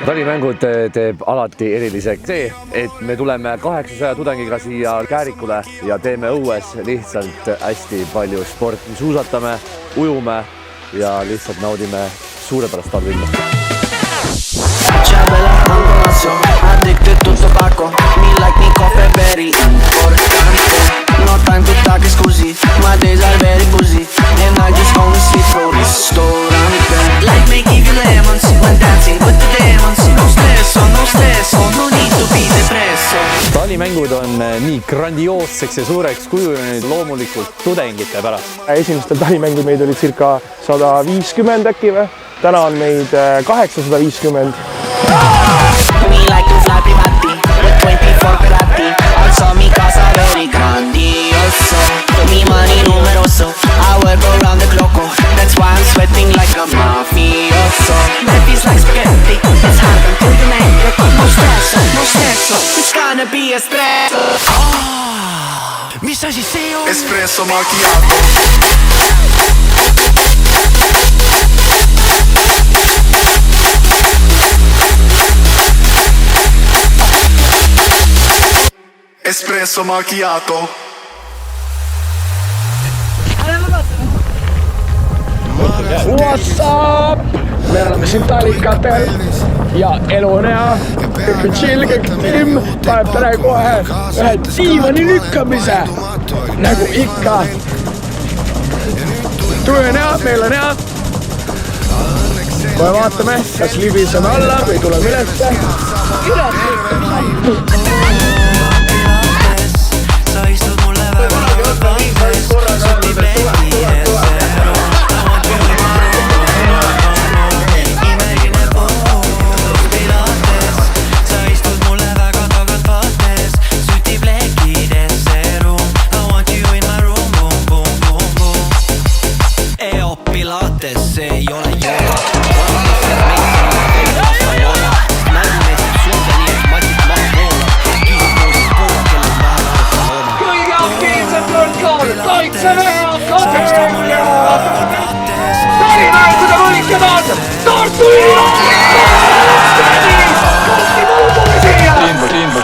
Talimängud teeb alati eriliseks see, et me tuleme 800 tudengiga siia Käärikule ja teeme õues lihtsalt hästi palju sporti. Suusatame, ujume ja lihtsalt naudime suurepärast talvilma. Addicted to tobacco, me like Nico Feberi, no time to talk scusi, my days are very busy, and I just wanna sit for ristorante. Like me give you lemons, when dancing with the demons, no stresso, no need to be depresso. Talimängud on nii grandioosseks ja suureks kujunenud loomulikult tudengite pärast. Esimestel talimängud meid oli circa 150 äkki või? Täna on meid 850. Me like to flappy batty with 24 pelati. Also mi casa very grandioso. Mi money numeroso. I work around the clock. That's why I'm sweating like a mafioso. Life is like spaghetti. It's happened to the man. No stresso. It's gonna be espresso. Mis asi see on? Espresso macchiato. Espresso macchiato. What's up? Me oleme siin Talikatel ja elu on hea. Kõik chill, kõik Tim paneb täna kohe ühe diivani lükkamise. Nagu ikka. Tuju on hea, meil on hea. Kohe vaatame, kas libiseme alla või tuleme ülesse.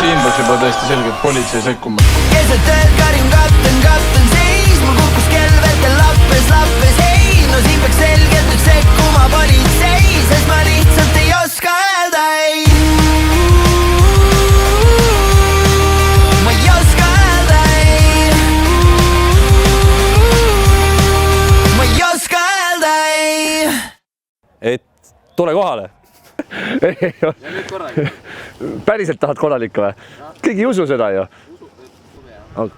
Siinbos juba tõesti selgelt politsei sekkuma. Keset ööd karin katten seis, mul kukkus kell vetel lappes, ei, no siin peaks selgelt nüüd sekkuma politsei, sest ma lihtsalt ei oska öelda ei. Ma ei oska öelda ei. Ma ei oska öelda ei. Et tule kohale. Päriselt tahad korralikku või? Keegi ei usu seda ju.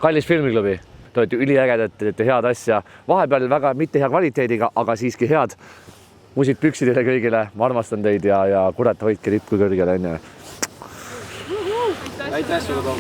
Kallis filmiklubi. Te olete üliägedad, teete head asja. Vahepeal väga mitte hea kvaliteediga, aga siiski head. Musid püksidele kõigile. Ma armastan teid ja kurat hoidke lipp kui kõrgele enne. Aitäh sulle, Tom.